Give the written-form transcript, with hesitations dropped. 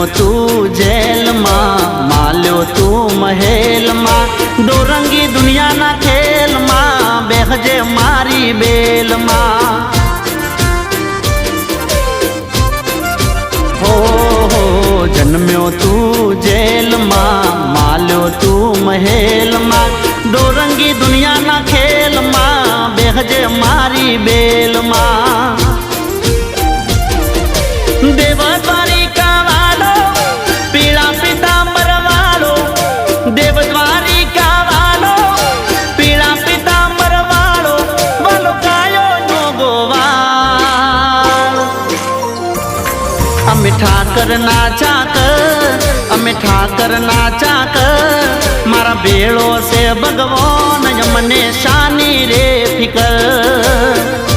तू जेल मां, माल्यो तू महल मां, दो रंगी दुनिया ना खेल मां, बेहजे मारी बेल मां। हो जन्म्यो तू जेल मां, माल्यो तू महल मां, दो रंगी दुनिया ना खेल मां, बेहजे मारी बेल मां। देवद्वारिका वालो पीला पीतांबर वालो, देवद्वारिका वालो पीला पीतांबर वालो, बोलो कायो नो गोवाल। अमे ठाकर नाचा कर, अमे ठाकर नाचा कर, मारा बेड़ो से भगवान यमने शानी रे फिकर।